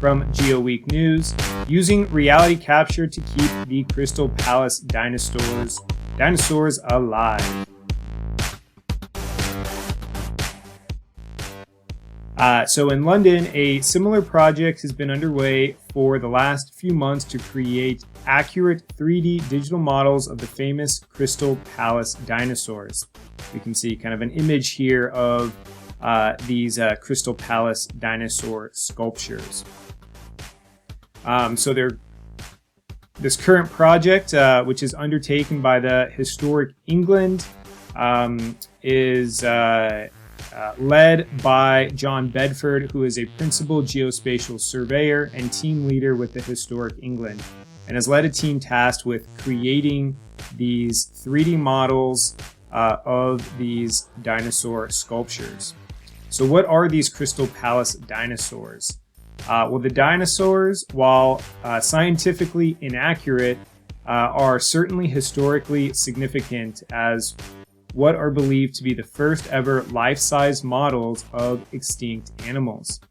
from GeoWeek News, using reality capture to keep the Crystal Palace dinosaurs alive. So in London, a similar project has been underway for the last few months to create accurate 3D digital models of the famous Crystal Palace dinosaurs. We can see kind of an image here of these Crystal Palace dinosaur sculptures. This current project, which is undertaken by the Historic England, is led by John Bedford, who is a principal geospatial surveyor and team leader with the Historic England, and has led a team tasked with creating these 3D models of these dinosaur sculptures. So what are these Crystal Palace dinosaurs? Well, the dinosaurs, while scientifically inaccurate, are certainly historically significant as what are believed to be the first ever life-size models of extinct animals.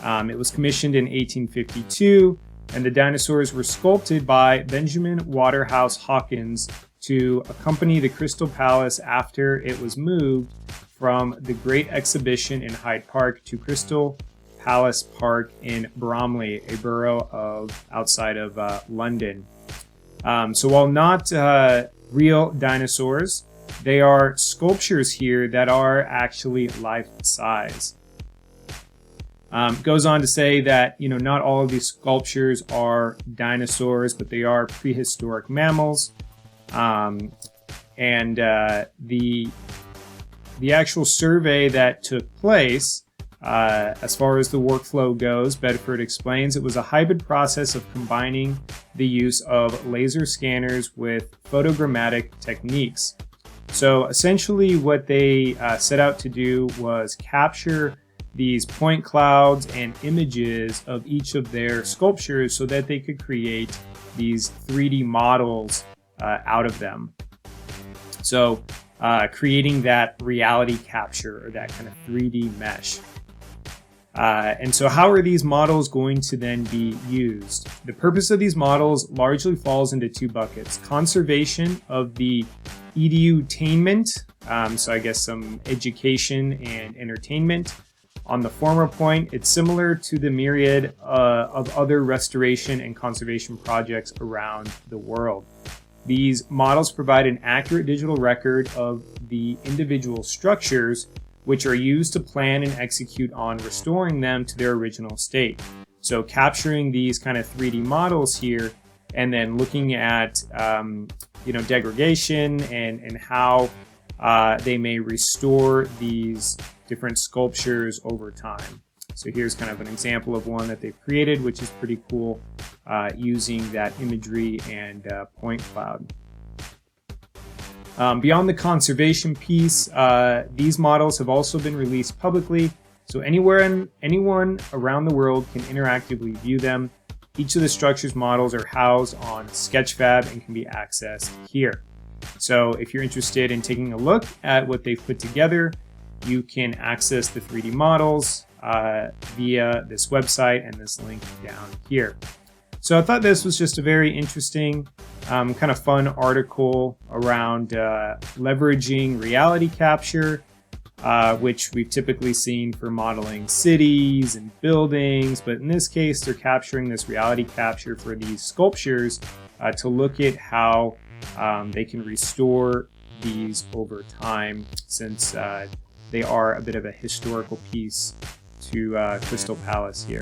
It was commissioned in 1852, and the dinosaurs were sculpted by Benjamin Waterhouse Hawkins to accompany the Crystal Palace after it was moved from the Great Exhibition in Hyde Park to Crystal Palace Park in Bromley, a borough outside of London. So while not real dinosaurs, they are sculptures here that are actually life-size. Goes on to say that, not all of these sculptures are dinosaurs, but they are prehistoric mammals. And the actual survey that took place, as far as the workflow goes, Bedford explains it was a hybrid process of combining the use of laser scanners with photogrammetric techniques. So essentially what they set out to do was capture these point clouds and images of each of their sculptures so that they could create these 3D models out of them. So creating that reality capture, or that kind of 3D mesh. And so how are these models going to then be used? The purpose of these models largely falls into two buckets: conservation of the edutainment, so I guess some education and entertainment. On the former point, it's similar to the myriad of other restoration and conservation projects around the world. These models provide an accurate digital record of the individual structures, which are used to plan and execute on restoring them to their original state. So capturing these kind of 3D models here, and then looking at degradation and how they may restore these different sculptures over time. So here's kind of an example of one that they've created, which is pretty cool, using that imagery and point cloud. Beyond the conservation piece, these models have also been released publicly, so anyone around the world can interactively view them. Each of the structures models are housed on Sketchfab and can be accessed here. So if you're interested in taking a look at what they've put together, you can access the 3D models via this website and this link down here. So I thought this was just a very interesting, kind of fun article around leveraging reality capture, which we've typically seen for modeling cities and buildings, but in this case, they're capturing this reality capture for these sculptures to look at how they can restore these over time, since they are a bit of a historical piece to Crystal Palace here.